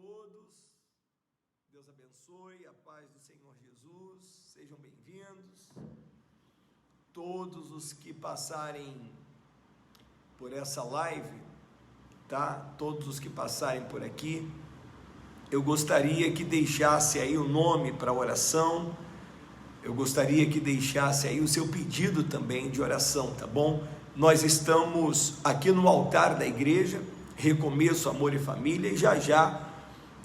todos, Deus abençoe, a paz do Senhor Jesus, sejam bem-vindos, todos os que passarem por essa live, tá? Todos os que passarem por aqui, eu gostaria que deixasse aí o nome para oração, eu gostaria que deixasse aí o seu pedido também de oração, tá bom? Nós estamos aqui no altar da igreja, Recomeço, Amor e Família, e já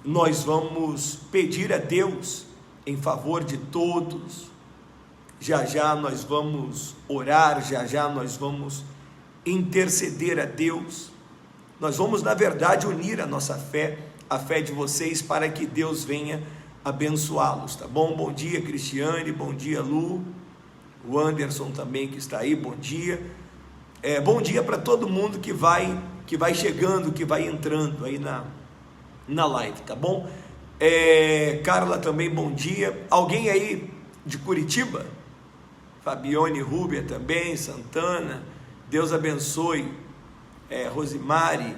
nós vamos pedir a Deus em favor de todos, já nós vamos orar, já nós vamos interceder a Deus, nós vamos na verdade unir a nossa fé, a fé de vocês, para que Deus venha abençoá-los, tá bom? Bom dia, Cristiane, bom dia, Lu, o Anderson também que está aí, bom dia, bom dia para todo mundo que vai chegando, que vai entrando aí na live, tá bom? Carla também, bom dia. Alguém aí de Curitiba? Fabione Rúbia também, Santana, Deus abençoe. Rosimari,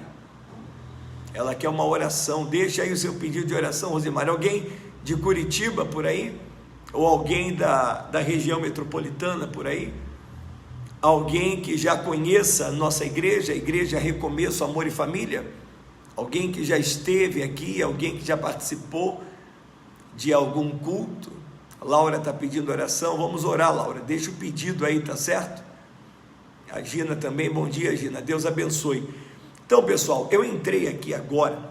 ela quer uma oração, deixa aí o seu pedido de oração, Rosimari. Alguém de Curitiba por aí? Ou alguém da região metropolitana por aí? Alguém que já conheça a nossa igreja, a igreja Recomeço, Amor e Família? Alguém que já esteve aqui, alguém que já participou de algum culto? A Laura está pedindo oração, vamos orar, Laura, deixa o pedido aí, tá certo? A Gina também, bom dia, Gina, Deus abençoe. Então, pessoal, eu entrei aqui agora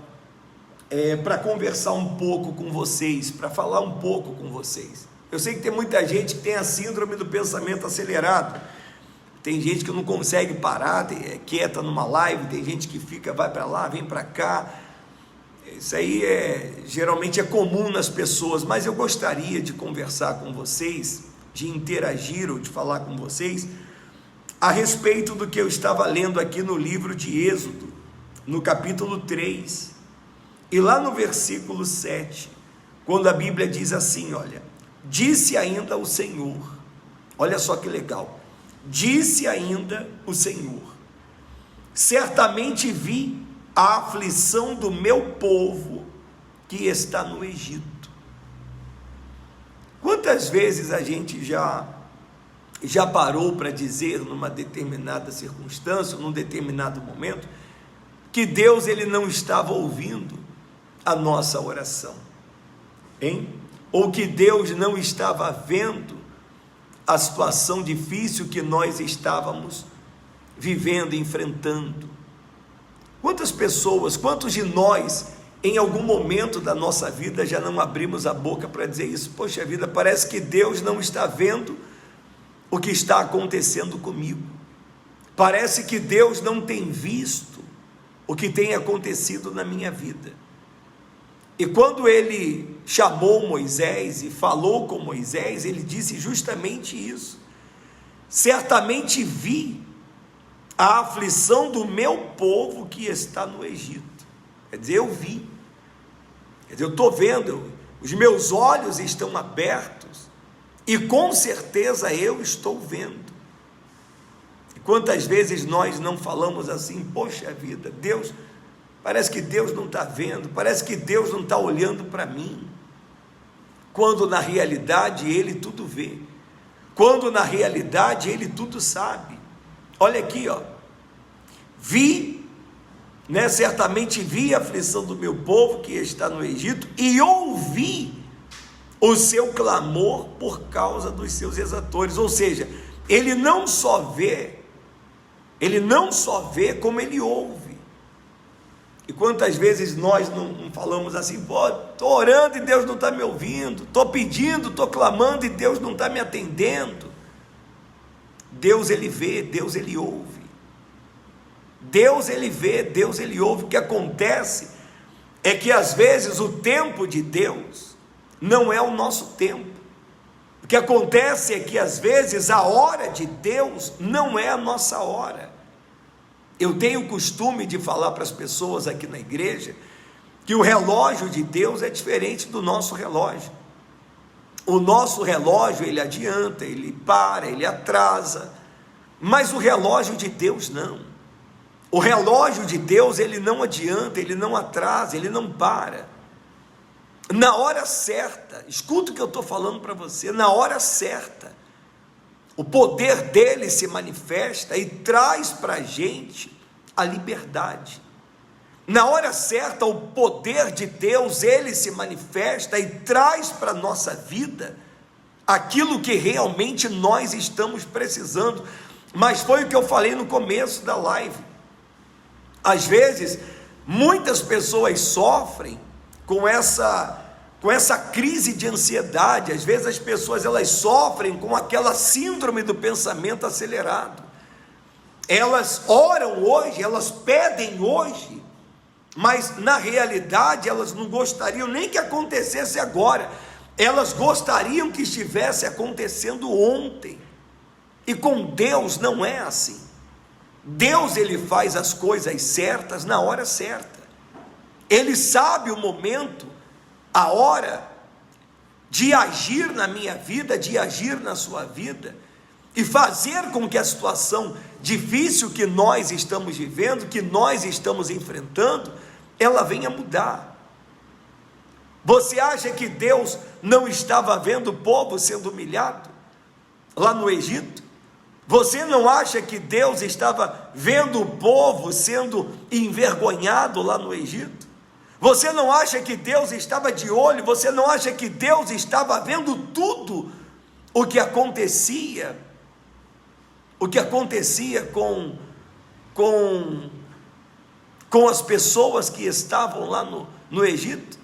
para conversar um pouco com vocês, para falar um pouco com vocês. Eu sei que tem muita gente que tem a síndrome do pensamento acelerado, tem gente que não consegue parar, quieta numa live, tem gente que fica, vai para lá, vem para cá, isso aí geralmente é comum nas pessoas, mas eu gostaria de conversar com vocês, de interagir ou de falar com vocês, a respeito do que eu estava lendo aqui no livro de Êxodo, no capítulo 3, e lá no versículo 7, quando a Bíblia diz assim, olha, disse ainda o Senhor, olha só que legal, disse ainda o Senhor, certamente vi a aflição do meu povo que está no Egito. Quantas vezes a gente já parou para dizer numa determinada circunstância, num determinado momento, que Deus ele não estava ouvindo a nossa oração, hein? Ou que Deus não estava vendo a situação difícil que nós estávamos vivendo, enfrentando. Quantas pessoas, quantos de nós, em algum momento da nossa vida, já não abrimos a boca para dizer isso? Poxa vida, parece que Deus não está vendo o que está acontecendo comigo. Parece que Deus não tem visto o que tem acontecido na minha vida. E quando ele chamou Moisés e falou com Moisés, ele disse justamente isso: certamente vi a aflição do meu povo que está no Egito. Quer dizer, eu vi, quer dizer, eu estou vendo, os meus olhos estão abertos, e com certeza eu estou vendo. E quantas vezes nós não falamos assim, poxa vida, Deus, parece que Deus não está vendo, parece que Deus não está olhando para mim, quando na realidade Ele tudo vê, quando na realidade Ele tudo sabe. Olha aqui, ó, certamente vi a aflição do meu povo que está no Egito, e ouvi o seu clamor por causa dos seus exatores. Ou seja, ele não só vê, como ele ouve. E quantas vezes nós não falamos assim, estou orando e Deus não está me ouvindo, estou pedindo, estou clamando e Deus não está me atendendo. Deus ele vê, Deus ele ouve. Deus ele vê, Deus ele ouve. O que acontece é que às vezes o tempo de Deus não é o nosso tempo. O que acontece é que às vezes a hora de Deus não é a nossa hora. Eu tenho o costume de falar para as pessoas aqui na igreja que o relógio de Deus é diferente do nosso relógio. O nosso relógio ele adianta, ele para, ele atrasa, mas o relógio de Deus não. O relógio de Deus ele não adianta, ele não atrasa, ele não para. na hora certa, escuta o que eu estou falando para você, na hora certa, o poder dele se manifesta e traz para a gente a liberdade. Na hora certa, o poder de Deus, ele se manifesta e traz para a nossa vida aquilo que realmente nós estamos precisando. Mas foi o que eu falei no começo da live. Às vezes, muitas pessoas sofrem com essa crise de ansiedade. Às vezes as pessoas elas sofrem com aquela síndrome do pensamento acelerado. Elas oram hoje, elas pedem hoje, mas na realidade elas não gostariam nem que acontecesse agora, elas gostariam que estivesse acontecendo ontem. E com Deus não é assim. Deus, ele faz as coisas certas na hora certa. Ele sabe o momento, a hora de agir na minha vida, de agir na sua vida, e fazer com que a situação difícil que nós estamos vivendo, que nós estamos enfrentando, ela venha mudar. Você acha que Deus não estava vendo o povo sendo humilhado lá no Egito? Você não acha que Deus estava vendo o povo sendo envergonhado lá no Egito? Você não acha que Deus estava de olho? Você não acha que Deus estava vendo tudo o que acontecia? O que acontecia com as pessoas que estavam lá no Egito?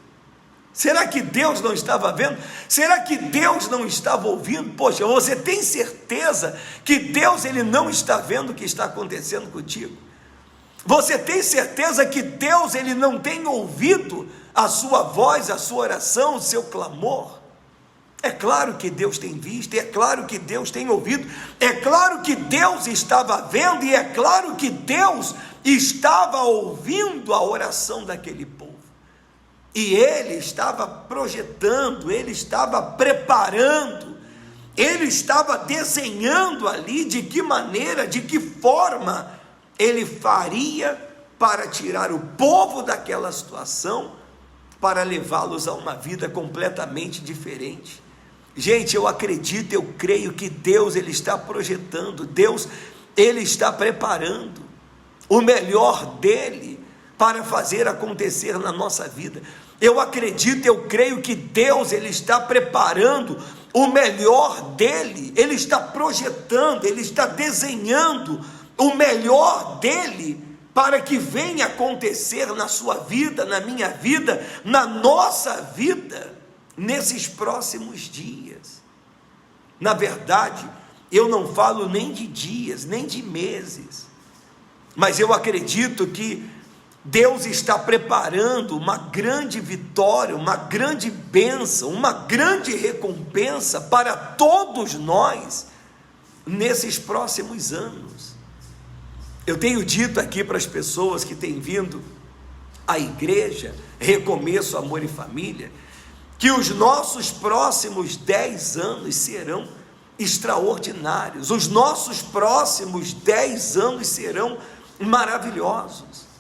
Será que Deus não estava vendo? Será que Deus não estava ouvindo? Poxa, você tem certeza que Deus ele não está vendo o que está acontecendo contigo? Você tem certeza que Deus ele não tem ouvido a sua voz, a sua oração, o seu clamor? É claro que Deus tem visto, é claro que Deus tem ouvido, é claro que Deus estava vendo, e é claro que Deus estava ouvindo a oração daquele povo. E ele estava projetando, ele estava preparando, ele estava desenhando ali de que maneira, de que forma ele faria para tirar o povo daquela situação, para levá-los a uma vida completamente diferente. Gente, eu acredito, eu creio que Deus ele está projetando, Deus ele está preparando o melhor dele para fazer acontecer na nossa vida. Eu acredito, eu creio que Deus ele está preparando o melhor dele, ele está projetando, ele está desenhando o melhor dele para que venha acontecer na sua vida, na minha vida, na nossa vida, nesses próximos dias. Na verdade, eu não falo nem de dias, nem de meses, mas eu acredito que Deus está preparando uma grande vitória, uma grande bênção, uma grande recompensa para todos nós nesses próximos anos. Eu tenho dito aqui para as pessoas que têm vindo à igreja, Recomeço, Amor e Família, que os nossos próximos 10 anos serão extraordinários, os nossos próximos 10 anos serão maravilhosos.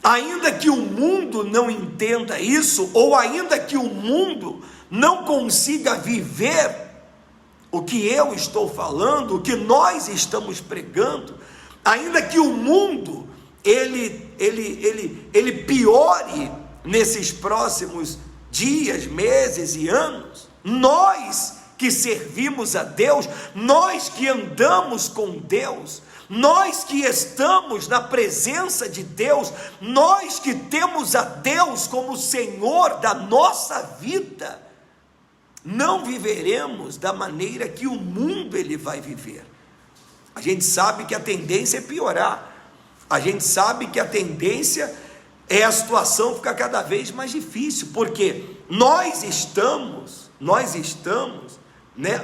Ainda que o mundo não entenda isso, ou ainda que o mundo não consiga viver o que eu estou falando, o que nós estamos pregando, ainda que o mundo ele piore nesses próximos dias, meses e anos, nós que servimos a Deus, nós que andamos com Deus, nós que estamos na presença de Deus, nós que temos a Deus como Senhor da nossa vida, não viveremos da maneira que o mundo ele vai viver. A gente sabe que a tendência é piorar, a gente sabe que a tendência é a situação ficar cada vez mais difícil, porque nós estamos,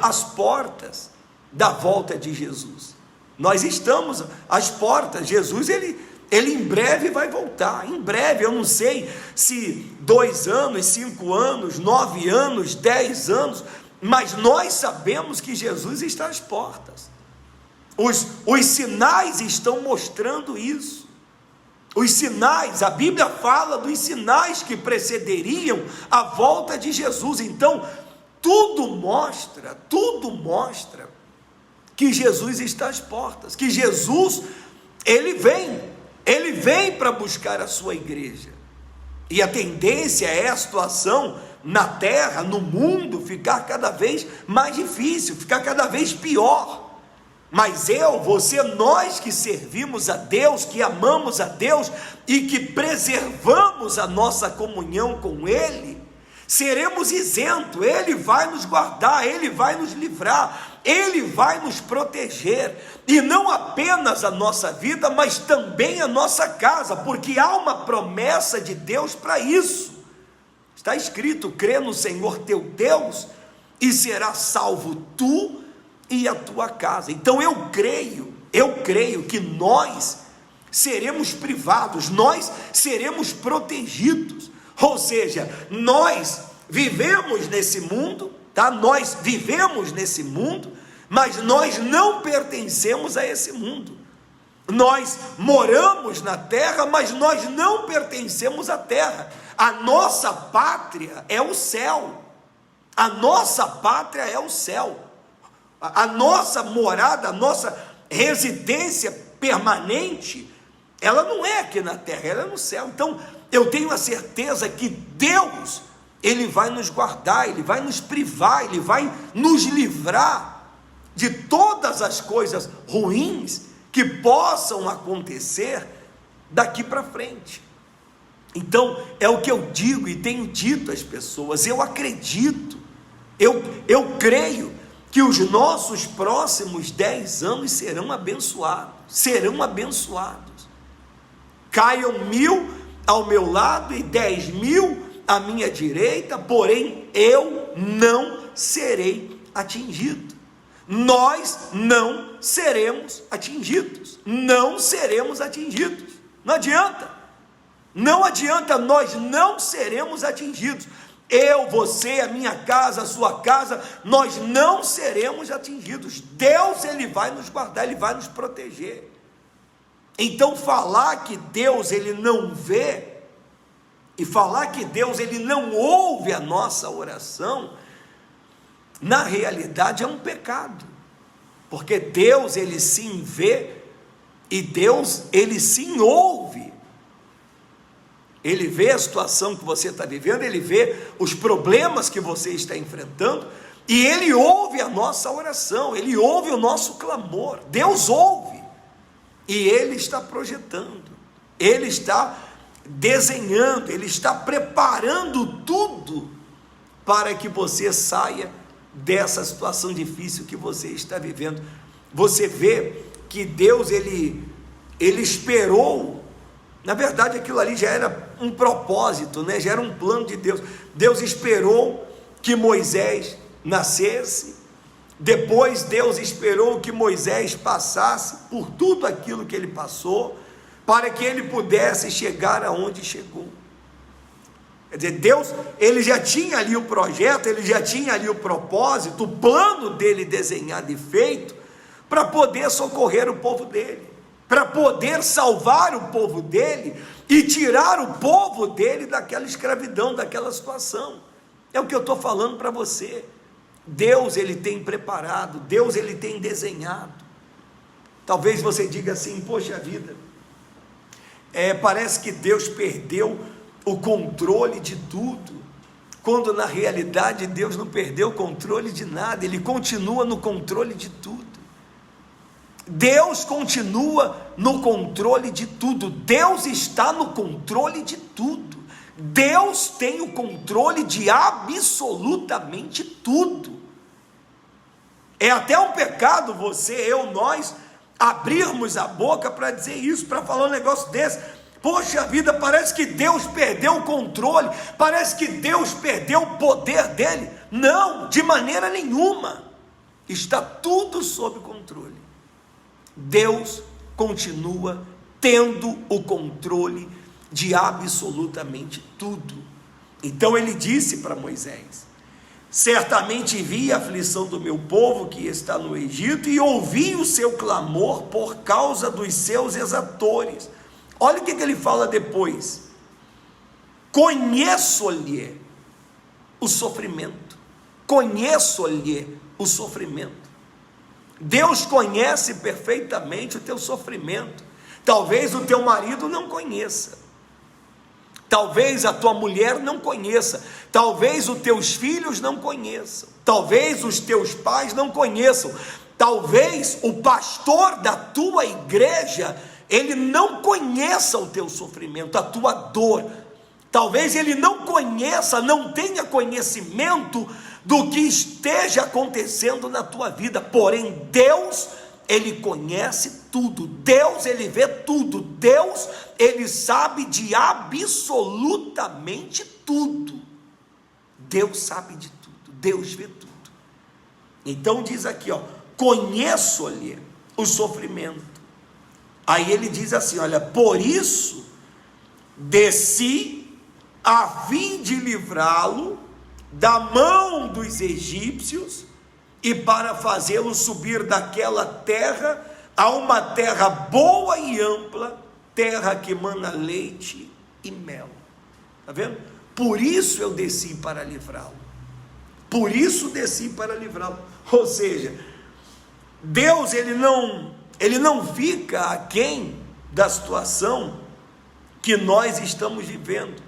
às portas da volta de Jesus. Nós estamos às portas. Jesus ele em breve vai voltar, em breve. Eu não sei se 2 anos, 5 anos, 9 anos, 10 anos, mas nós sabemos que Jesus está às portas. Os sinais estão mostrando isso. Os sinais, a Bíblia fala dos sinais que precederiam a volta de Jesus. Então, tudo mostra que Jesus está às portas, que Jesus, ele vem para buscar a sua igreja. E a tendência é a situação na terra, no mundo, ficar cada vez mais difícil, ficar cada vez pior. Mas você, nós que servimos a Deus, que amamos a Deus e que preservamos a nossa comunhão com Ele, seremos isentos. Ele vai nos guardar, Ele vai nos livrar, Ele vai nos proteger, e não apenas a nossa vida, mas também a nossa casa, porque há uma promessa de Deus para isso. Está escrito: crê no Senhor teu Deus e serás salvo tu e a tua casa. Então eu creio que nós seremos privados, nós seremos protegidos. Ou seja, nós vivemos nesse mundo, tá? Nós vivemos nesse mundo, mas nós não pertencemos a esse mundo. Nós moramos na terra, mas nós não pertencemos à terra. A nossa pátria é o céu. A nossa pátria é o céu. A nossa morada, a nossa residência permanente, ela não é aqui na terra, ela é no céu. Então, eu tenho a certeza que Deus, Ele vai nos guardar, Ele vai nos privar, Ele vai nos livrar de todas as coisas ruins que possam acontecer daqui para frente. Então, é o que eu digo e tenho dito às pessoas. Eu acredito, eu creio que os nossos próximos 10 anos serão abençoados. Caiam 1000 ao meu lado e 10.000 à minha direita, porém eu não serei atingido. Nós não seremos atingidos. Não adianta, nós não seremos atingidos. Eu, você, a minha casa, a sua casa, nós não seremos atingidos. Deus, Ele vai nos guardar, Ele vai nos proteger. Então, falar que Deus, Ele não vê, e falar que Deus, Ele não ouve a nossa oração, na realidade é um pecado. Porque Deus, Ele sim vê, e Deus, Ele sim ouve. Ele vê a situação que você está vivendo, Ele vê os problemas que você está enfrentando, e Ele ouve a nossa oração, Ele ouve o nosso clamor. Deus ouve, e Ele está projetando, Ele está desenhando, Ele está preparando tudo para que você saia dessa situação difícil que você está vivendo. Você vê que Deus, Ele esperou. Na verdade, aquilo ali já era um propósito, né? Já era um plano de Deus. Deus esperou que Moisés nascesse, depois Deus esperou que Moisés passasse por tudo aquilo que ele passou, para que ele pudesse chegar aonde chegou. Quer dizer, Deus, Ele já tinha ali o projeto, Ele já tinha ali o propósito, o plano dele desenhado e feito, para poder socorrer o povo dele, para poder salvar o povo dele e tirar o povo dele daquela escravidão, daquela situação. É o que eu estou falando para você. Deus, Ele tem preparado, Deus, Ele tem desenhado. Talvez você diga assim: poxa vida, parece que Deus perdeu o controle de tudo, quando na realidade Deus não perdeu o controle de nada, Ele continua no controle de tudo. Deus continua no controle de tudo, Deus está no controle de tudo, Deus tem o controle de absolutamente tudo. É até um pecado nós abrirmos a boca para dizer isso, para falar um negócio desse. Poxa vida, parece que Deus perdeu o controle, parece que Deus perdeu o poder dele. Não, de maneira nenhuma, está tudo sob controle. Deus continua tendo o controle de absolutamente tudo. Então ele disse para Moisés: certamente vi a aflição do meu povo que está no Egito, e ouvi o seu clamor por causa dos seus exatores. olha o que ele fala depois: conheço-lhe o sofrimento. Conheço-lhe o sofrimento. Deus conhece perfeitamente o teu sofrimento. Talvez o teu marido não conheça, talvez a tua mulher não conheça, talvez os teus filhos não conheçam, talvez os teus pais não conheçam, talvez o pastor da tua igreja, ele não conheça o teu sofrimento, a tua dor. Talvez ele não conheça, não tenha conhecimento do que esteja acontecendo na tua vida. Porém, Deus, ele conhece tudo. Deus, ele vê tudo. Deus, ele sabe de absolutamente tudo. Deus sabe de tudo. Deus vê tudo. Então diz aqui, conheço-lhe o sofrimento. Aí ele diz assim, olha, por isso desci a fim de livrá-lo da mão dos egípcios e para fazê-lo subir daquela terra a uma terra boa e ampla, terra que mana leite e mel. Está vendo? Por isso eu desci para livrá-lo. Por isso desci para livrá-lo. Ou seja, Deus, ele não fica aquém da situação que nós estamos vivendo.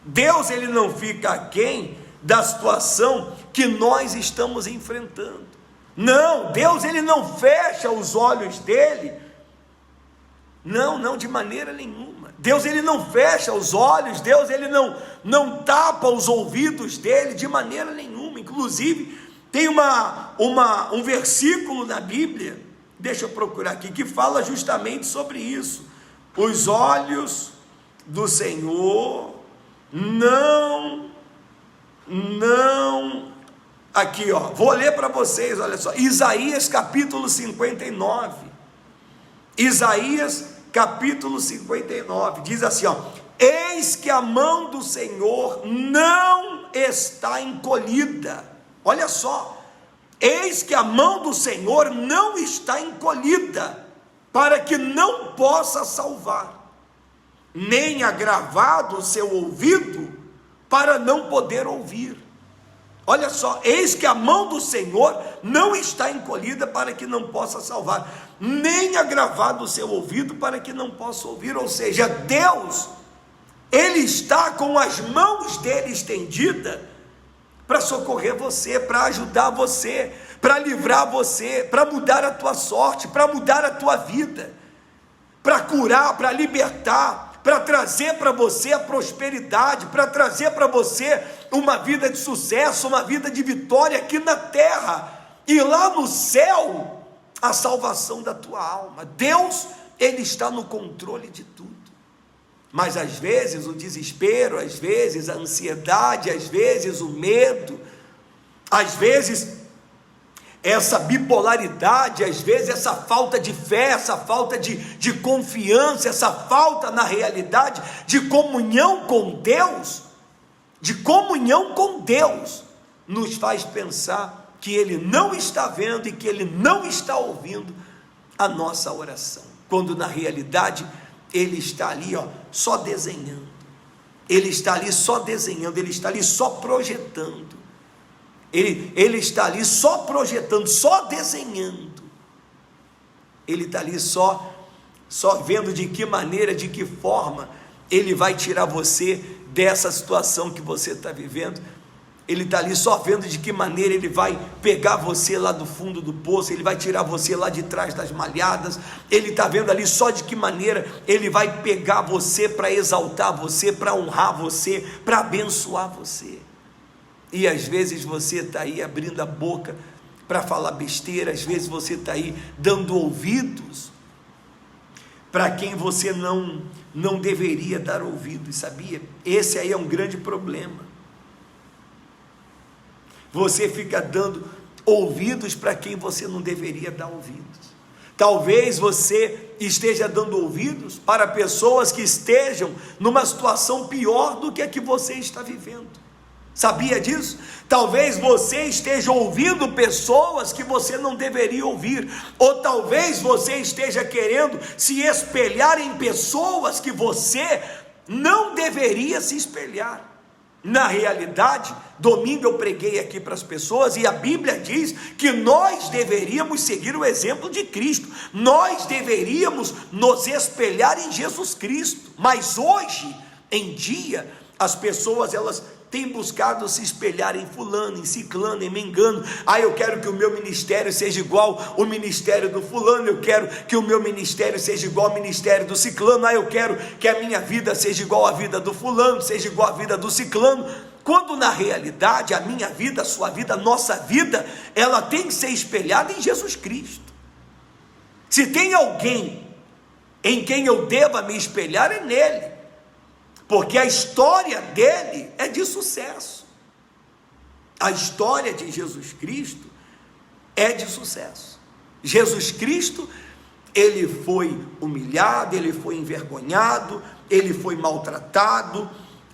Deus, ele não fica aquém da situação que nós estamos enfrentando. Não, Deus, ele não fecha os olhos dele. Não, de maneira nenhuma. Deus, ele não fecha os olhos. Deus, ele não tapa os ouvidos dele de maneira nenhuma. Inclusive, tem um versículo na Bíblia, deixa eu procurar aqui, que fala justamente sobre isso. Os olhos do Senhor aqui, vou ler para vocês, olha só, Isaías capítulo 59, Isaías capítulo 59, diz assim, eis que a mão do Senhor não está encolhida, olha só, eis que a mão do Senhor não está encolhida, para que não possa salvar, nem agravado o seu ouvido, para não poder ouvir. Olha só, eis que a mão do Senhor não está encolhida para que não possa salvar, nem agravado o seu ouvido para que não possa ouvir. Ou seja, Deus, ele está com as mãos dele estendidas para socorrer você, para ajudar você, para livrar você, para mudar a tua sorte, para mudar a tua vida, para curar, para libertar, para trazer para você a prosperidade, para trazer para você uma vida de sucesso, uma vida de vitória aqui na terra, e lá no céu, a salvação da tua alma. Deus, ele está no controle de tudo, mas às vezes o desespero, às vezes a ansiedade, às vezes o medo, às vezes essa bipolaridade, às vezes essa falta de fé, essa falta de confiança, essa falta na realidade de comunhão com Deus, nos faz pensar que ele não está vendo e que ele não está ouvindo a nossa oração, quando na realidade ele está ali só desenhando, ele está ali só desenhando, ele está ali só projetando. Ele está ali só projetando, só desenhando. Ele está ali só vendo de que maneira, de que forma ele vai tirar você dessa situação que você está vivendo. Ele está ali só vendo de que maneira ele vai pegar você lá do fundo do poço, ele vai tirar você lá de trás das malhadas. Ele está vendo ali só de que maneira ele vai pegar você para exaltar você, para honrar você, para abençoar você. E às vezes você está aí abrindo a boca para falar besteira, às vezes você está aí dando ouvidos para quem você não deveria dar ouvidos, sabia? Esse aí é um grande problema. Você fica dando ouvidos para quem você não deveria dar ouvidos. Talvez você esteja dando ouvidos para pessoas que estejam numa situação pior do que a que você está vivendo. Sabia disso? Talvez você esteja ouvindo pessoas que você não deveria ouvir, ou talvez você esteja querendo se espelhar em pessoas que você não deveria se espelhar. Na realidade, domingo eu preguei aqui para as pessoas, e a Bíblia diz que nós deveríamos seguir o exemplo de Cristo, nós deveríamos nos espelhar em Jesus Cristo. Mas hoje em dia, as pessoas elas têm buscado se espelhar em fulano, em ciclano, em mengano. Eu quero que o meu ministério seja igual o ministério do fulano, eu quero que o meu ministério seja igual ao ministério do ciclano, eu quero que a minha vida seja igual à vida do fulano, seja igual à vida do ciclano, quando na realidade a minha vida, a sua vida, a nossa vida, ela tem que ser espelhada em Jesus Cristo. Se tem alguém em quem eu deva me espelhar, é nele, porque a história dele é de sucesso. A história de Jesus Cristo é de sucesso. Jesus Cristo, ele foi humilhado, ele foi envergonhado, ele foi maltratado,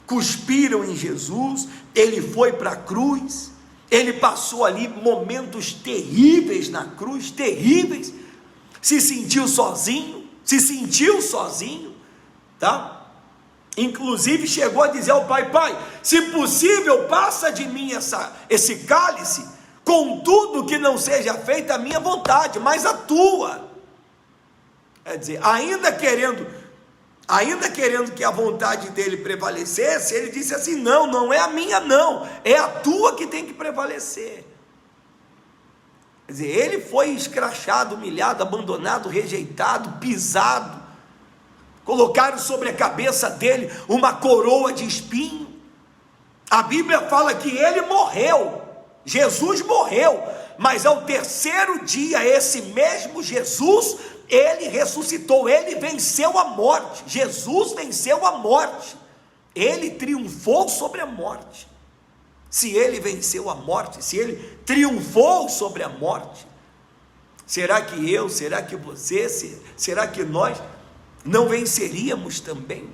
cuspiram em Jesus, ele foi para a cruz, ele passou ali momentos terríveis na cruz, terríveis, se sentiu sozinho, tá? Inclusive chegou a dizer ao pai: pai, se possível passa de mim esse cálice, contudo que não seja feita a minha vontade, mas a tua. Quer dizer, ainda querendo que a vontade dele prevalecesse, ele disse assim: não é a minha não, é a tua que tem que prevalecer. Quer dizer, ele foi escrachado, humilhado, abandonado, rejeitado, pisado, colocaram sobre a cabeça dele uma coroa de espinho. A Bíblia fala que ele morreu, Jesus morreu, mas ao terceiro dia, esse mesmo Jesus, ele ressuscitou, ele venceu a morte. Jesus venceu a morte, ele triunfou sobre a morte. Se ele venceu a morte, se ele triunfou sobre a morte, será que eu, será que você, será que nós não venceríamos também,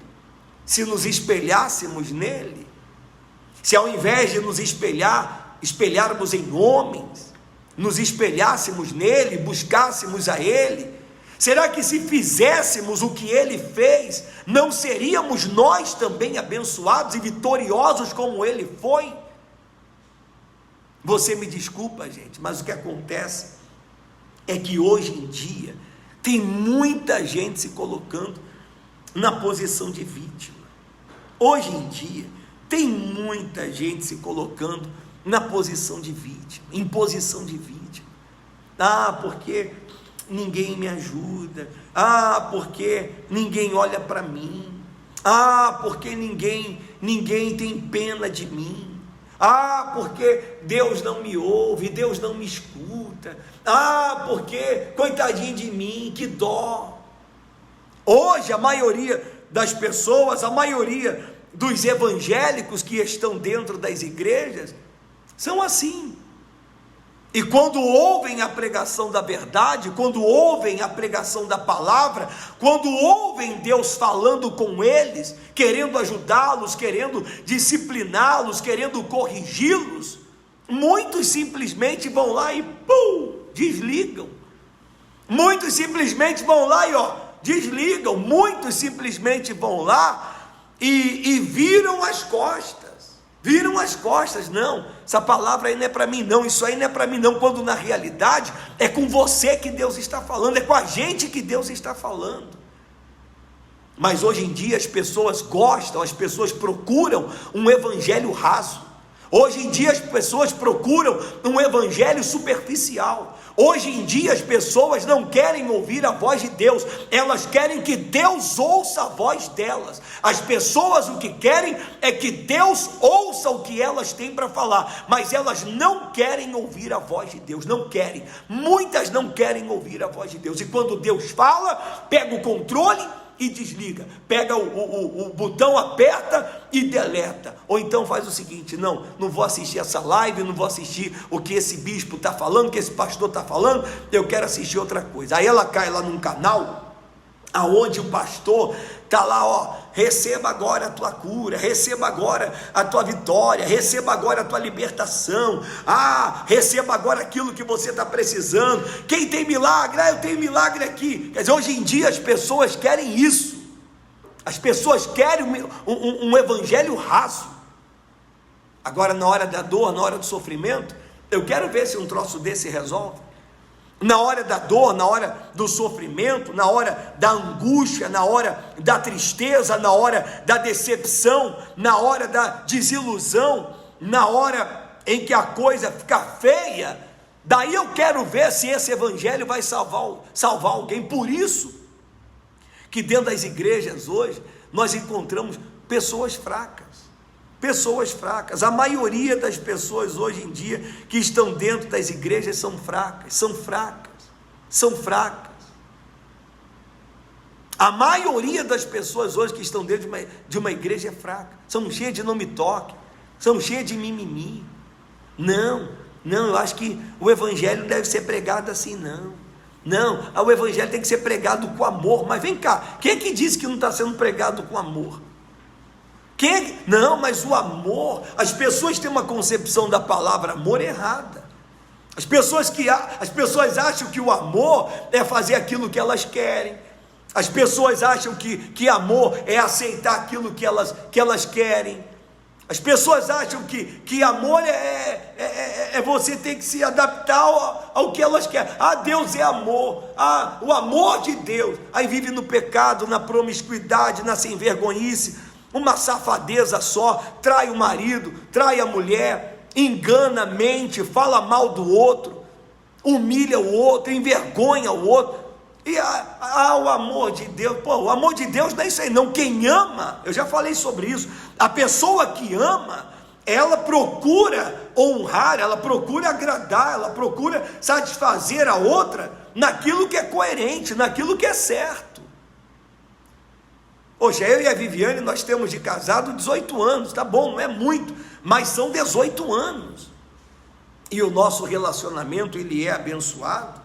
se nos espelhássemos nele? Se ao invés de nos espelharmos em homens, nos espelhássemos nele, buscássemos a ele? Será que se fizéssemos o que ele fez, não seríamos nós também abençoados e vitoriosos como ele foi? Você me desculpa, gente, mas o que acontece é que hoje em dia tem muita gente se colocando na posição de vítima. Hoje em dia tem muita gente se colocando na posição de vítima, em posição de vítima. Porque ninguém me ajuda, porque ninguém olha para mim, porque ninguém tem pena de mim, porque Deus não me ouve, Deus não me escuta, porque coitadinho de mim, que dó. Hoje a maioria das pessoas, a maioria dos evangélicos que estão dentro das igrejas são assim. E quando ouvem a pregação da verdade, quando ouvem a pregação da palavra, quando ouvem Deus falando com eles, querendo ajudá-los, querendo discipliná-los, querendo corrigi-los, muitos simplesmente vão lá e desligam. Muitos simplesmente vão lá e desligam. Muitos simplesmente vão lá e viram as costas. Viram as costas. Não, essa palavra aí não é para mim não, isso aí não é para mim não, quando na realidade é com você que Deus está falando, é com a gente que Deus está falando. Mas hoje em dia as pessoas gostam, as pessoas procuram um evangelho raso. Hoje em dia as pessoas procuram um evangelho superficial. Hoje em dia as pessoas não querem ouvir a voz de Deus, elas querem que Deus ouça a voz delas. As pessoas o que querem é que Deus ouça o que elas têm para falar, mas elas não querem ouvir a voz de Deus, não querem. Muitas não querem ouvir a voz de Deus, e quando Deus fala, pega o controle e desliga, pega o botão, aperta e deleta, ou então faz o seguinte: não vou assistir essa live, não vou assistir o que esse bispo está falando, o que esse pastor está falando, eu quero assistir outra coisa. Aí ela cai lá num canal, aonde o pastor está lá, receba agora a tua cura, receba agora a tua vitória, receba agora a tua libertação, receba agora aquilo que você está precisando. Quem tem milagre? Eu tenho milagre aqui. Quer dizer, hoje em dia as pessoas querem isso, as pessoas querem um evangelho raso. Agora, na hora da dor, na hora do sofrimento, eu quero ver se um troço desse resolve. Na hora da dor, na hora do sofrimento, na hora da angústia, na hora da tristeza, na hora da decepção, na hora da desilusão, na hora em que a coisa fica feia, daí eu quero ver se esse evangelho vai salvar alguém. Por isso que dentro das igrejas hoje nós encontramos pessoas fracas. Pessoas fracas. A maioria das pessoas hoje em dia que estão dentro das igrejas são fracas. A maioria das pessoas hoje que estão dentro de uma igreja é fraca. São cheias de não me toque, são cheias de mimimi. Não, eu acho que o evangelho não deve ser pregado assim, não, o evangelho tem que ser pregado com amor. Mas vem cá, quem é que disse que não está sendo pregado com amor? Não, mas o amor, as pessoas têm uma concepção da palavra amor errada. As pessoas acham que o amor é fazer aquilo que elas querem. As pessoas acham que amor é aceitar aquilo que elas querem. As pessoas acham que amor é você ter que se adaptar ao que elas querem. Deus é amor. O amor de Deus. Aí vive no pecado, na promiscuidade, na sem-vergonhice, uma safadeza só, trai o marido, trai a mulher, engana, mente, fala mal do outro, humilha o outro, envergonha o outro. E o amor de Deus, o amor de Deus não é isso aí não. Quem ama, eu já falei sobre isso, a pessoa que ama, ela procura honrar, ela procura agradar, ela procura satisfazer a outra naquilo que é coerente, naquilo que é certo. Hoje eu e a Viviane, nós temos de casado 18 anos, tá bom, não é muito, mas são 18 anos, e o nosso relacionamento, ele é abençoado.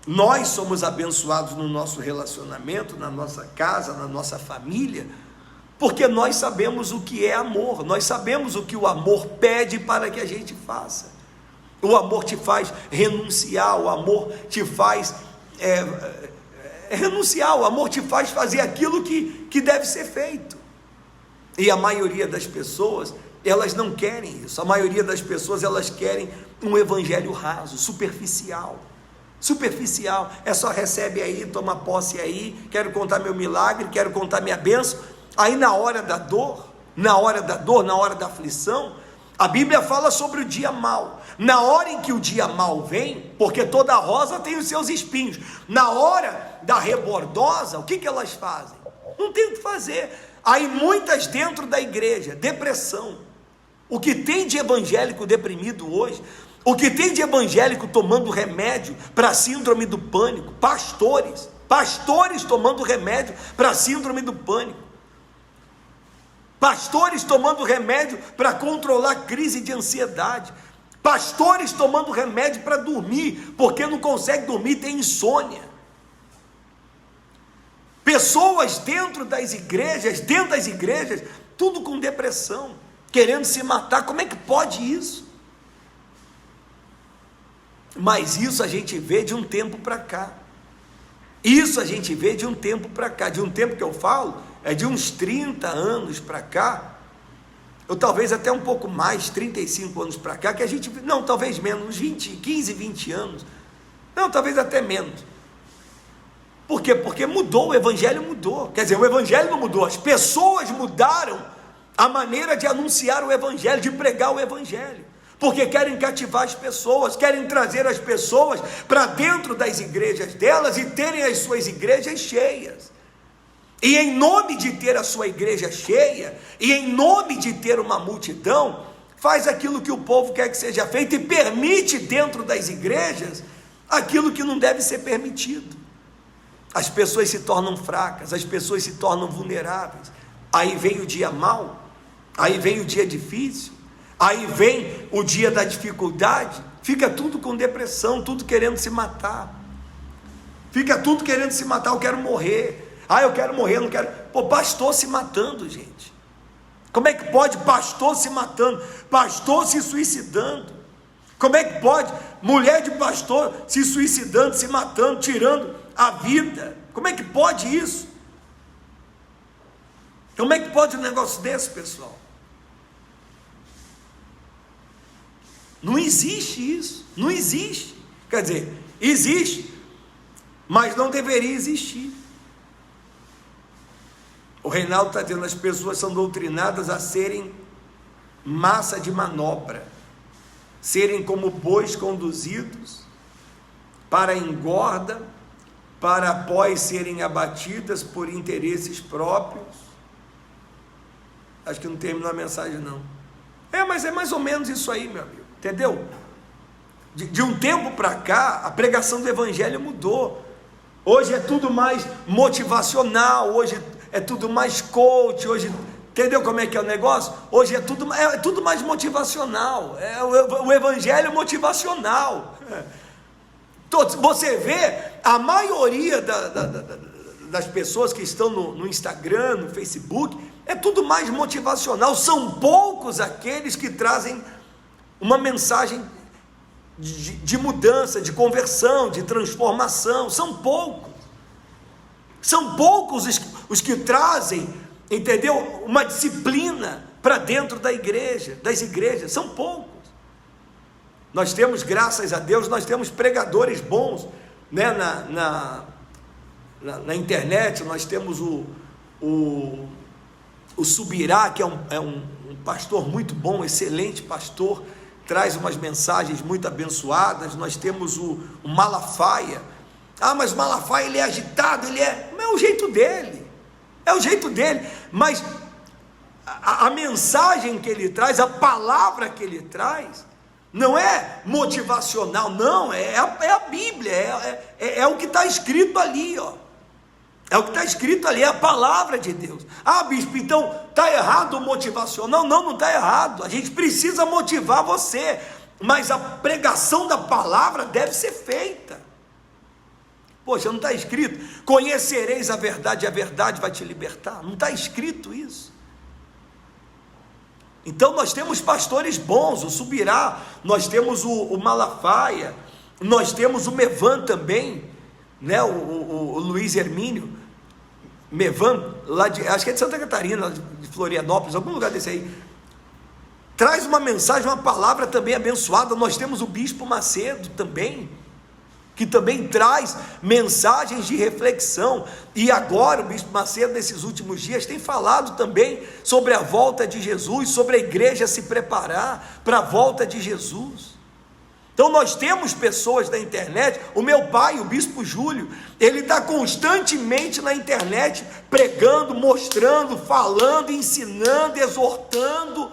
Nós somos abençoados no nosso relacionamento, na nossa casa, na nossa família, porque nós sabemos o que é amor, nós sabemos o que o amor pede para que a gente faça. O amor te faz renunciar, o amor te faz renunciar, o amor te faz fazer aquilo que deve ser feito. E a maioria das pessoas, elas não querem isso. A maioria das pessoas, elas querem um evangelho raso, superficial, é só recebe aí, toma posse aí, quero contar meu milagre, quero contar minha bênção. Aí na hora da dor, na hora da aflição, a Bíblia fala sobre o dia mau. Na hora em que o dia mau vem, porque toda rosa tem os seus espinhos, na hora da rebordosa, o que elas fazem? Não tem o que fazer. Aí muitas dentro da igreja, depressão. O que tem de evangélico deprimido hoje, o que tem de evangélico tomando remédio para síndrome do pânico, pastores tomando remédio para síndrome do pânico, pastores tomando remédio para controlar crise de ansiedade, pastores tomando remédio para dormir, porque não consegue dormir, tem insônia. Pessoas dentro das igrejas, tudo com depressão, querendo se matar. Como é que pode isso? Mas isso a gente vê de um tempo para cá. De um tempo que eu falo, é de uns 30 anos para cá, ou talvez até um pouco mais, 35 anos para cá, que a gente, não, talvez menos, uns 15, 20 anos, não, talvez até menos. Por quê? Porque mudou, o evangelho mudou. Quer dizer, o evangelho não mudou, as pessoas mudaram a maneira de anunciar o evangelho, de pregar o evangelho, porque querem cativar as pessoas, querem trazer as pessoas para dentro das igrejas delas e terem as suas igrejas cheias. E em nome de ter a sua igreja cheia, e em nome de ter uma multidão, faz aquilo que o povo quer que seja feito e permite dentro das igrejas aquilo que não deve ser permitido. As pessoas se tornam fracas, as pessoas se tornam vulneráveis. Aí vem o dia mau, aí vem o dia difícil, aí vem o dia da dificuldade, fica tudo com depressão, tudo querendo se matar, eu quero morrer. Eu quero morrer, eu não quero. Pô, pastor se matando, gente. Como é que pode pastor se matando? Pastor se suicidando? Como é que pode mulher de pastor se suicidando, se matando, tirando a vida? Como é que pode isso? Como é que pode um negócio desse, pessoal? Não existe isso, não existe. Quer dizer, existe, mas não deveria existir. O Reinaldo está dizendo, as pessoas são doutrinadas a serem massa de manobra, serem como bois conduzidos para a engorda, para após serem abatidas por interesses próprios. Acho que não terminou a mensagem não. Mas é mais ou menos isso aí, meu amigo, entendeu? De um tempo para cá, a pregação do evangelho mudou. Hoje é tudo mais motivacional, hoje é tudo mais coach, hoje, entendeu como é que é o negócio? Hoje é tudo mais motivacional, o evangelho motivacional. Você vê, a maioria das pessoas que estão no Instagram, no Facebook, é tudo mais motivacional. São poucos aqueles que trazem uma mensagem de mudança, de conversão, de transformação. São poucos os que trazem, entendeu? Uma disciplina para dentro das igrejas, são poucos. Nós temos, graças a Deus, nós temos pregadores bons, né? Na internet. Nós temos o Subirá, que é um pastor muito bom, excelente pastor, traz umas mensagens muito abençoadas. Nós temos o Malafaia. Mas o Malafaia, ele é agitado, é o jeito dele, mas a mensagem que ele traz, a palavra que ele traz, não é motivacional, não, é a Bíblia, é o que está escrito ali, é o que está escrito ali, é a palavra de Deus. Bispo, então está errado o motivacional? Não está errado, a gente precisa motivar você, mas a pregação da palavra deve ser feita. Poxa, não está escrito, conhecereis a verdade vai te libertar? Não está escrito isso. Então nós temos pastores bons, o Subirá, nós temos o Malafaia, nós temos o Mevan também, né? o Luiz Hermínio, Mevan, acho que é de Santa Catarina, de Florianópolis, algum lugar desse aí, traz uma mensagem, uma palavra também abençoada. Nós temos o Bispo Macedo também, que também traz mensagens de reflexão. E agora o Bispo Macedo, nesses últimos dias, tem falado também sobre a volta de Jesus, sobre a igreja se preparar para a volta de Jesus. Então nós temos pessoas na internet. O meu pai, o Bispo Júlio, ele está constantemente na internet, pregando, mostrando, falando, ensinando, exortando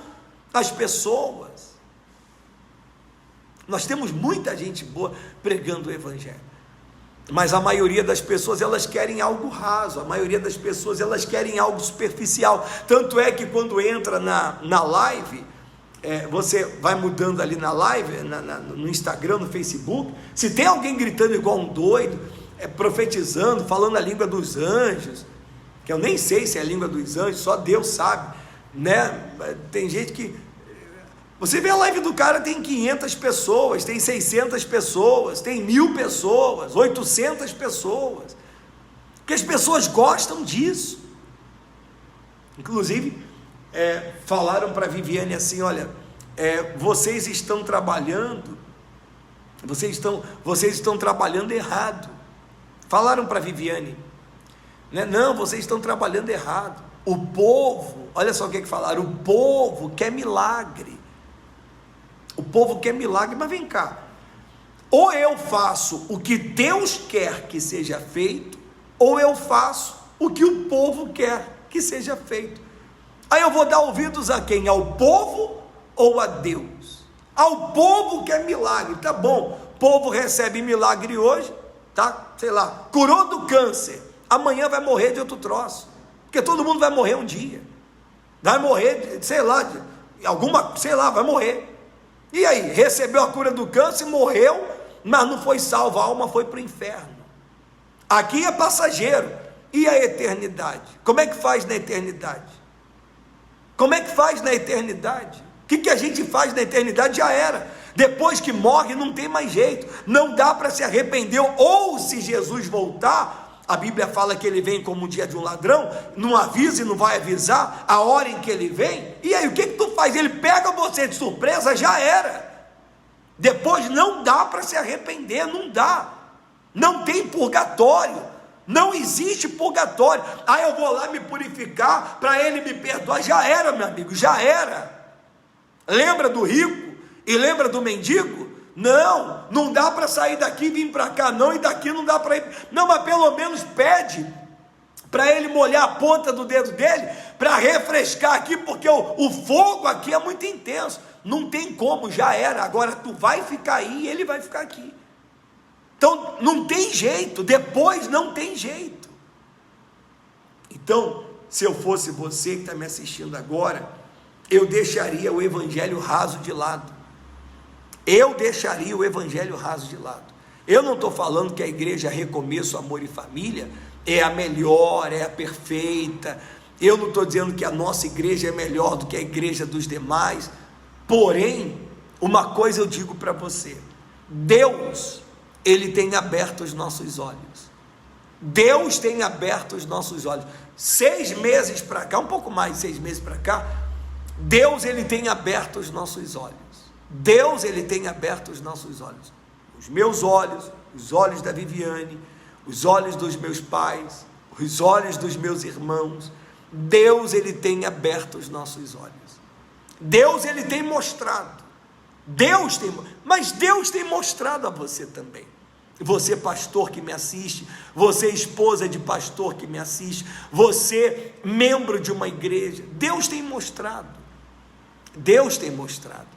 as pessoas. Nós temos muita gente boa pregando o evangelho, mas a maioria das pessoas, elas querem algo raso, a maioria das pessoas, elas querem algo superficial. Tanto é que quando entra na live, você vai mudando ali na live, no Instagram, no Facebook, se tem alguém gritando igual um doido, profetizando, falando a língua dos anjos, que eu nem sei se é a língua dos anjos, só Deus sabe, né? Tem gente que, você vê a live do cara, tem 500 pessoas, tem 600 pessoas, tem 1000 pessoas, 800 pessoas, porque as pessoas gostam disso. Inclusive, falaram para a Viviane assim: olha, vocês estão trabalhando trabalhando errado. Falaram para a Viviane, né? Não, vocês estão trabalhando errado. O povo, olha só o que falaram, o povo quer milagre. O povo quer milagre, mas vem cá, ou eu faço o que Deus quer que seja feito, ou eu faço o que o povo quer que seja feito. Aí eu vou dar ouvidos a quem? Ao povo ou a Deus? Ao povo quer milagre, tá bom, o povo recebe milagre hoje, tá? Sei lá, curou do câncer, amanhã vai morrer de outro troço, porque todo mundo vai morrer um dia, vai morrer, vai morrer. E aí, recebeu a cura do câncer, morreu, mas não foi salvo, a alma foi para o inferno. Aqui é passageiro, E a eternidade? Como é que faz na eternidade? Como é que faz na eternidade? O que a gente faz na eternidade? Já era. Depois que morre, não tem mais jeito. Não dá para se arrepender. Ou se Jesus voltar, a Bíblia fala que ele vem como o dia de um ladrão, não avisa e não vai avisar a hora em que ele vem. E aí, o que tu faz? Ele pega você de surpresa, já era. Depois não dá para se arrepender, não dá. Não tem purgatório. Não existe purgatório. Ah, eu vou lá me purificar para ele me perdoar. Já era, meu amigo, já era. Lembra do rico e lembra do mendigo? Não dá para sair daqui e vir para cá, não, e daqui não dá para ir. Não, mas pelo menos pede para ele molhar a ponta do dedo dele, para refrescar aqui, porque o fogo aqui é muito intenso. Não tem como, já era. Agora tu vai ficar aí e ele vai ficar aqui. Então, não tem jeito, depois não tem jeito. Então, se eu fosse você que está me assistindo agora, eu deixaria o evangelho raso de lado. Eu deixaria o evangelho raso de lado. Eu não estou falando que a igreja Recomeço, Amor e Família é a melhor, é a perfeita. Eu não estou dizendo que a nossa igreja é melhor do que a igreja dos demais. Porém, uma coisa eu digo para você: Deus, Ele tem aberto os nossos olhos. Deus tem aberto os nossos olhos. 6 meses para cá, um pouco mais de 6 meses para cá, Deus, Ele tem aberto os nossos olhos. Deus, Ele tem aberto os nossos olhos. Os meus olhos, os olhos da Viviane, os olhos dos meus pais, os olhos dos meus irmãos. Deus, Ele tem aberto os nossos olhos. Deus, Ele tem mostrado. Mas Deus tem mostrado a você também. Você, pastor que me assiste, você, esposa de pastor que me assiste, você, membro de uma igreja, Deus tem mostrado. Deus tem mostrado.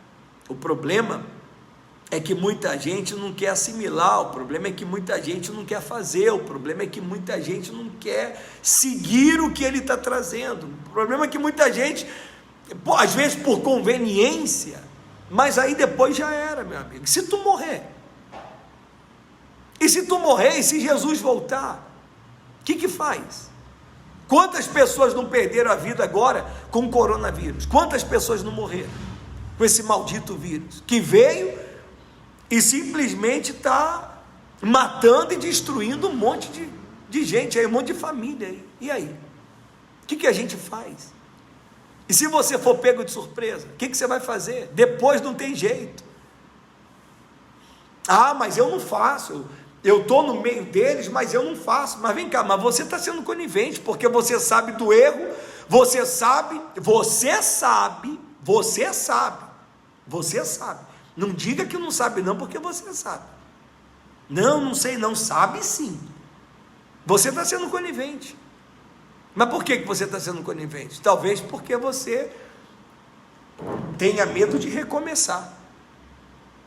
O problema é que muita gente não quer assimilar, o problema é que muita gente não quer fazer, o problema é que muita gente não quer seguir o que Ele está trazendo. O problema é que muita gente, às vezes por conveniência, mas aí depois já era, meu amigo. Se tu morrer, e se tu morrer, e se Jesus voltar, o que faz? Quantas pessoas não perderam a vida agora com o coronavírus? Quantas pessoas não morreram com esse maldito vírus, que veio e simplesmente está matando e destruindo um monte de gente, aí, um monte de família aí. E aí? O que a gente faz? E se você for pego de surpresa, o que você vai fazer? Depois não tem jeito. Ah, mas eu não faço, eu estou no meio deles, mas eu não faço. Mas vem cá, mas você está sendo conivente, porque você sabe do erro, você sabe. Não diga que não sabe não, porque você sabe. Não sei não, sabe sim. Você está sendo conivente. Mas por que você está sendo conivente? Talvez porque você tenha medo de recomeçar.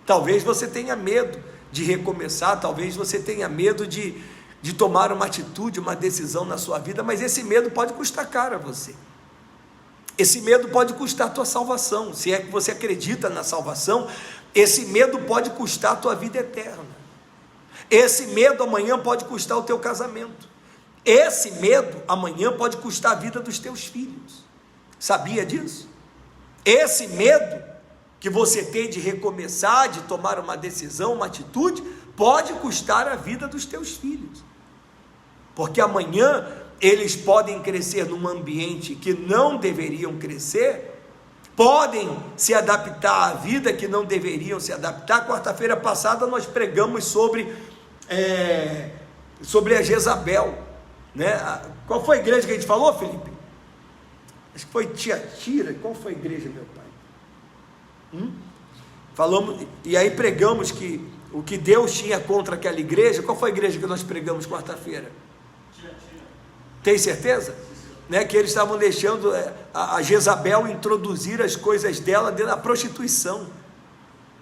Talvez você tenha medo de recomeçar, talvez você tenha medo de tomar uma atitude, uma decisão na sua vida, mas esse medo pode custar caro a você. Esse medo pode custar a tua salvação. Se é que você acredita na salvação, esse medo pode custar a tua vida eterna. Esse medo amanhã pode custar o teu casamento. Esse medo amanhã pode custar a vida dos teus filhos. Sabia disso? Esse medo que você tem de recomeçar, de tomar uma decisão, uma atitude, pode custar a vida dos teus filhos. Porque amanhã eles podem crescer num ambiente que não deveriam crescer, podem se adaptar à vida que não deveriam se adaptar. Quarta-feira passada nós pregamos sobre a Jezabel, né? Qual foi a igreja que a gente falou, Felipe? Acho que foi Tiatira. Qual foi a igreja, meu pai? Falamos, e aí pregamos que o que Deus tinha contra aquela igreja. Qual foi a igreja que nós pregamos quarta-feira? Tem certeza? Né? Que eles estavam deixando a Jezabel introduzir as coisas dela dentro da prostituição.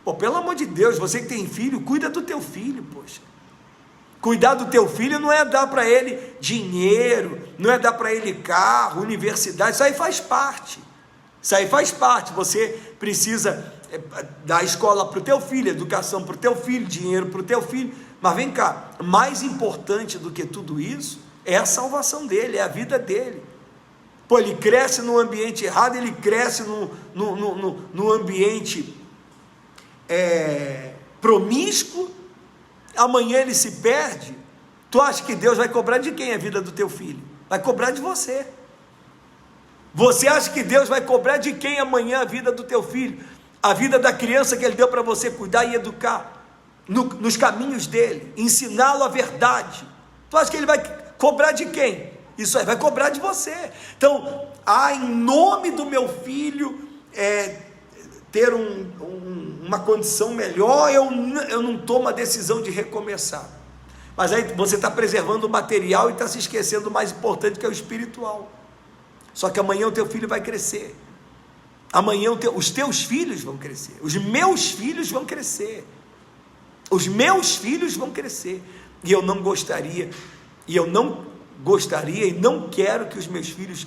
Pô, pelo amor de Deus, você que tem filho, cuida do teu filho, poxa. Cuidar do teu filho não é dar para ele dinheiro, não é dar para ele carro, universidade, isso aí faz parte. Você precisa dar escola para o teu filho, educação para o teu filho, dinheiro para o teu filho, mas vem cá, mais importante do que tudo isso é a salvação dele, é a vida dele. Pô, ele cresce num ambiente errado, ele cresce no ambiente promíscuo, amanhã ele se perde. Tu acha que Deus vai cobrar de quem a vida do teu filho? Vai cobrar de você. Você acha que Deus vai cobrar de quem amanhã a vida do teu filho? A vida da criança que ele deu para você cuidar e educar, nos caminhos dele, ensiná-lo a verdade. Tu acha que ele vai cobrar de quem? Isso aí vai cobrar de você. Então, em nome do meu filho ter uma condição melhor, eu não tomo a decisão de recomeçar. Mas aí você está preservando o material e está se esquecendo do mais importante, que é o espiritual. Só que amanhã o teu filho vai crescer. Amanhã os teus filhos vão crescer. Os meus filhos vão crescer. Os meus filhos vão crescer. E eu não gostaria e não quero que os meus filhos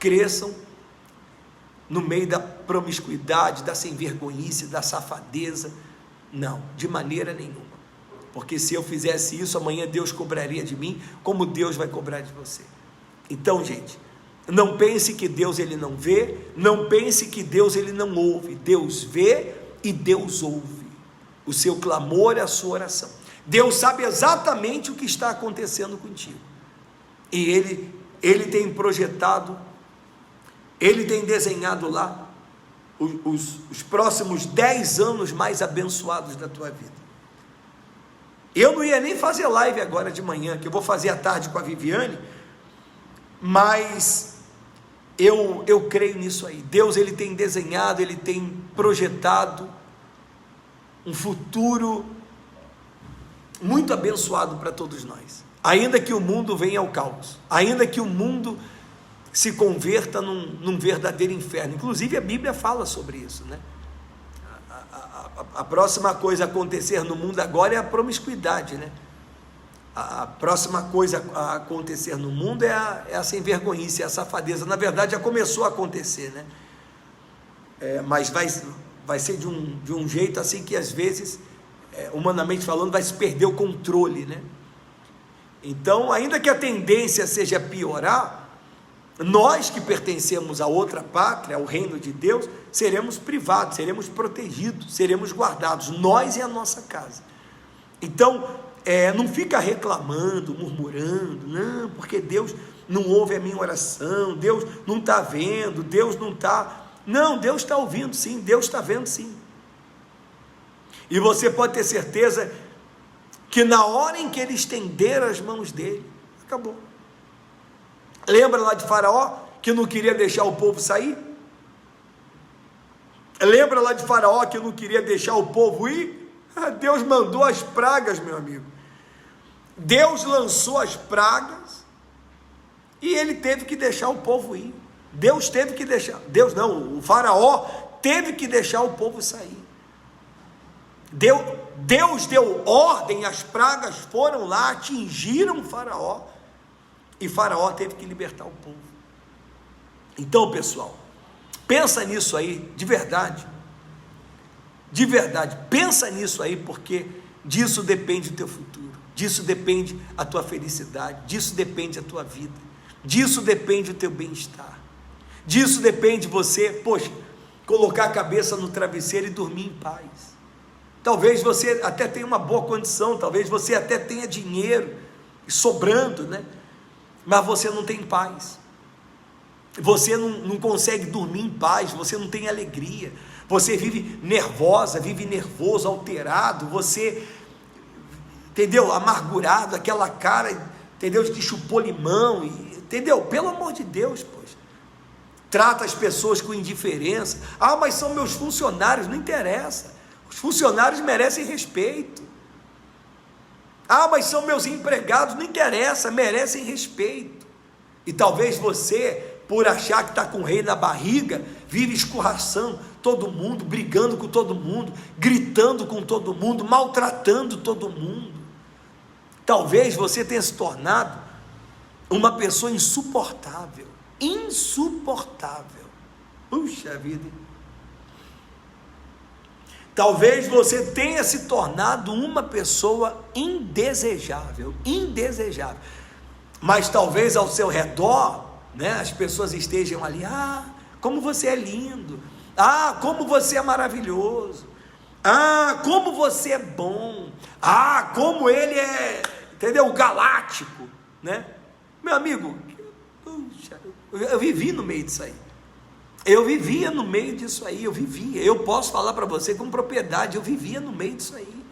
cresçam no meio da promiscuidade, da sem-vergonhice, da safadeza. Não, de maneira nenhuma. Porque se eu fizesse isso, amanhã Deus cobraria de mim, como Deus vai cobrar de você. Então, gente, não pense que Deus ele não vê, não pense que Deus ele não ouve. Deus vê e Deus ouve o seu clamor e a sua oração. Deus sabe exatamente o que está acontecendo contigo. E Ele tem projetado, Ele tem desenhado lá os próximos 10 anos mais abençoados da tua vida. Eu não ia nem fazer live agora de manhã, que eu vou fazer à tarde com a Viviane, mas eu creio nisso aí. Deus ele tem desenhado, Ele tem projetado um futuro muito abençoado para todos nós. Ainda que o mundo venha ao caos, ainda que o mundo se converta num verdadeiro inferno. Inclusive a Bíblia fala sobre isso, né? A próxima coisa a acontecer no mundo agora é a promiscuidade, né? A próxima coisa a acontecer no mundo é a sem-vergonhice, é a safadeza. Na verdade já começou a acontecer, né? Mas vai ser de um jeito assim que às vezes, humanamente falando, vai se perder o controle, né? Então, ainda que a tendência seja piorar, nós que pertencemos a outra pátria, ao reino de Deus, seremos privados, seremos protegidos, seremos guardados, nós e a nossa casa. Então, não fica reclamando, murmurando, não, porque Deus não ouve a minha oração, Deus não está vendo, Deus não está... Não, Deus está ouvindo sim, Deus está vendo sim. E você pode ter certeza que na hora em que ele estender as mãos dele, acabou. Lembra lá de Faraó, que não queria deixar o povo sair? Lembra lá de Faraó, que não queria deixar o povo ir? Deus mandou as pragas, meu amigo. Deus lançou as pragas, e ele teve que deixar o povo ir. O Faraó teve que deixar o povo sair. Deus deu ordem, as pragas foram lá, atingiram Faraó, e Faraó teve que libertar o povo. Então, pessoal, pensa nisso aí, de verdade, pensa nisso aí, porque disso depende o teu futuro, disso depende a tua felicidade, disso depende a tua vida, disso depende o teu bem-estar, disso depende você, colocar a cabeça no travesseiro e dormir em paz. Talvez você até tenha uma boa condição, talvez você até tenha dinheiro sobrando, né? Mas você não tem paz, você não consegue dormir em paz, você não tem alegria, você vive nervosa, vive nervoso, alterado, você, entendeu? Amargurado, aquela cara, entendeu? Que chupou limão, entendeu? Pelo amor de Deus, trata as pessoas com indiferença. Mas são meus funcionários, não interessa. Os funcionários merecem respeito. Mas são meus empregados, não interessa, merecem respeito. E talvez você, por achar que está com o rei na barriga, vive escorraçando todo mundo, brigando com todo mundo, gritando com todo mundo, maltratando todo mundo. Talvez você tenha se tornado uma pessoa insuportável. Puxa vida. Talvez você tenha se tornado uma pessoa indesejável. mas talvez ao seu redor, né, as pessoas estejam ali, como você é lindo, como você é maravilhoso, como você é bom, como ele é, entendeu, galáctico, né? Meu amigo, eu vivi no meio disso aí, eu vivia no meio disso aí, eu posso falar para você com propriedade, eu vivia no meio disso aí,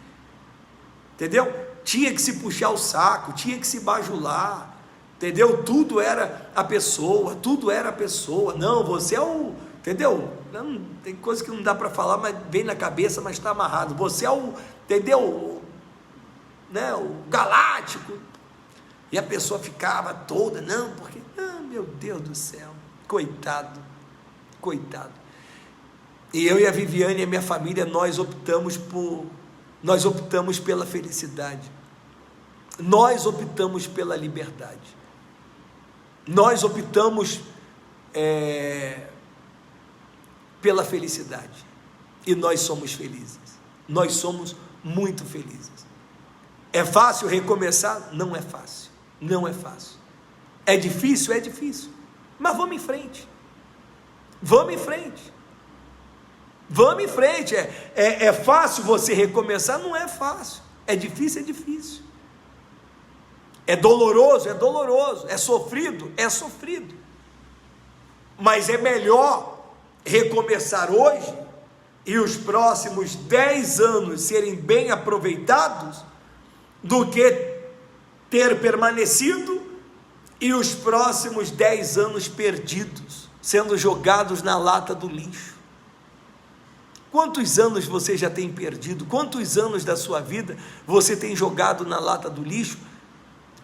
entendeu? Tinha que se puxar o saco, tinha que se bajular, entendeu? Tudo era a pessoa, não, você é o, entendeu? Não, tem coisa que não dá para falar, mas vem na cabeça, mas está amarrado, você é o, entendeu? Né? O galáctico, e a pessoa ficava toda, não, porque, meu Deus do céu, coitado, e eu e a Viviane e a minha família, nós optamos pela felicidade, nós optamos pela liberdade, nós optamos pela felicidade, e nós somos felizes, nós somos muito felizes. É fácil recomeçar? Não é fácil, é difícil, mas vamos em frente, é fácil você recomeçar? Não é fácil, é difícil, é doloroso, é sofrido, mas é melhor recomeçar hoje, e os próximos 10 anos serem bem aproveitados, do que ter permanecido, e os próximos 10 anos perdidos, sendo jogados na lata do lixo. Quantos anos você já tem perdido? Quantos anos da sua vida você tem jogado na lata do lixo,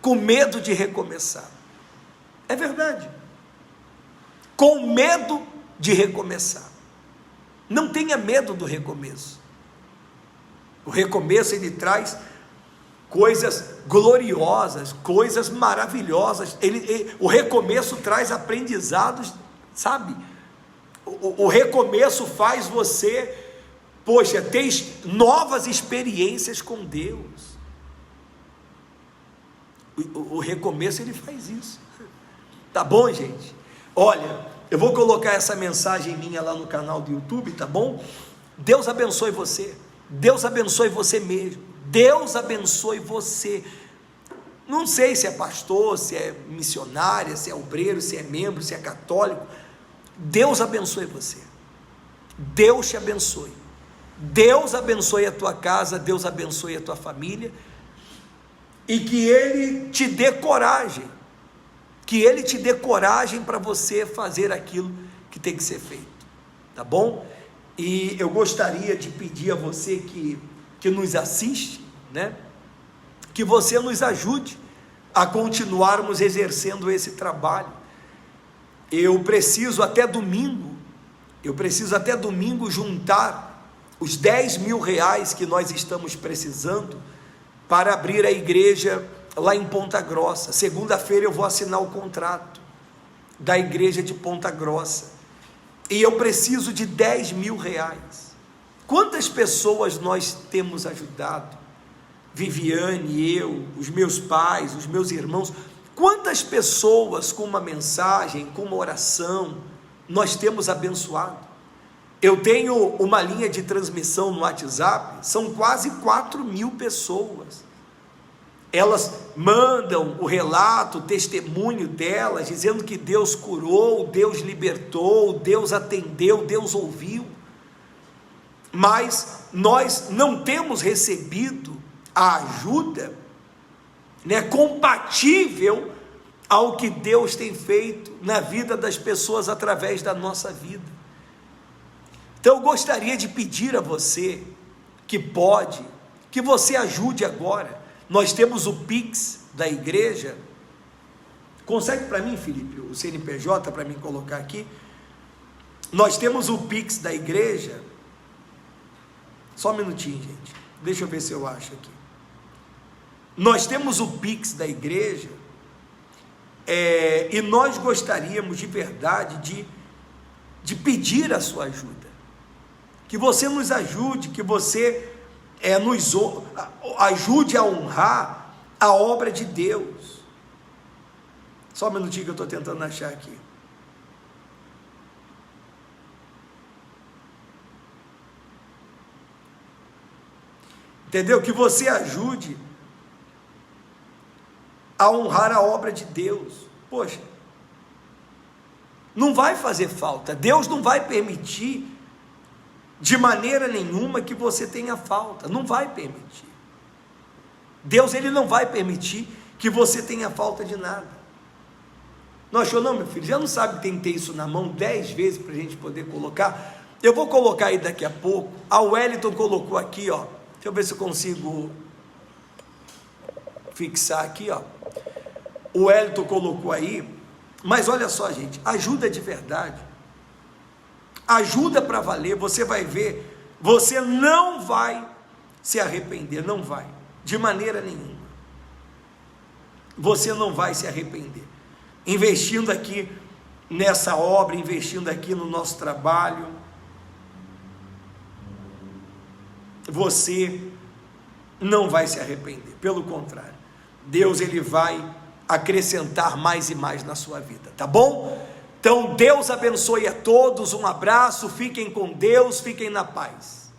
com medo de recomeçar? É verdade, com medo de recomeçar. Não tenha medo do recomeço. O recomeço, ele traz coisas gloriosas, coisas maravilhosas, o recomeço traz aprendizados, sabe? O recomeço faz você, ter novas experiências com Deus. O recomeço, ele faz isso. Tá bom, gente? Olha, eu vou colocar essa mensagem minha lá no canal do YouTube, tá bom? Deus abençoe você, Deus abençoe você mesmo, Deus abençoe você. Não sei se é pastor, se é missionária, se é obreiro, se é membro, se é católico. Deus abençoe você, Deus te abençoe, Deus abençoe a tua casa, Deus abençoe a tua família, e que Ele te dê coragem, para você fazer aquilo que tem que ser feito, tá bom? E eu gostaria de pedir a você que nos assiste, né, que você nos ajude a continuarmos exercendo esse trabalho. Eu preciso até domingo juntar os 10 mil reais que nós estamos precisando para abrir a igreja lá em Ponta Grossa. Segunda-feira eu vou assinar o contrato da igreja de Ponta Grossa, e eu preciso de 10 mil reais. Quantas pessoas nós temos ajudado? Viviane, eu, os meus pais, os meus irmãos, quantas pessoas com uma mensagem, com uma oração, nós temos abençoado? Eu tenho uma linha de transmissão no WhatsApp, são quase 4 mil pessoas, elas mandam o relato, o testemunho delas, dizendo que Deus curou, Deus libertou, Deus atendeu, Deus ouviu, mas nós não temos recebido a ajuda, né, compatível ao que Deus tem feito na vida das pessoas através da nossa vida. Então eu gostaria de pedir a você, que você ajude agora. Nós temos o Pix da igreja. Consegue para mim, Felipe, o CNPJ para mim colocar aqui? Nós temos o Pix da igreja. Só um minutinho, gente, deixa eu ver se eu acho aqui. Nós temos o Pix da igreja, e nós gostaríamos de verdade de pedir a sua ajuda, que você nos ajude, que você nos ajude a honrar a obra de Deus. Só um minutinho que eu estou tentando achar aqui. Entendeu? Que você ajude a honrar a obra de Deus. Poxa, não vai fazer falta. Deus não vai permitir de maneira nenhuma que você tenha falta. Não vai permitir. Deus, ele não vai permitir que você tenha falta de nada. Não achou não, meu filho? Já não sabe que tem que ter isso na mão 10 vezes para a gente poder colocar? Eu vou colocar aí daqui a pouco. A Wellington colocou aqui, ó. Deixa eu ver se eu consigo fixar aqui, ó. O Wellington colocou aí. Mas olha só, gente, ajuda de verdade. Ajuda para valer. Você vai ver. Você não vai se arrepender. Não vai. De maneira nenhuma. Você não vai se arrepender. Investindo aqui nessa obra, investindo aqui no nosso trabalho, você não vai se arrepender. Pelo contrário, Deus, ele vai acrescentar mais e mais na sua vida, tá bom? Então, Deus abençoe a todos, um abraço, fiquem com Deus, fiquem na paz.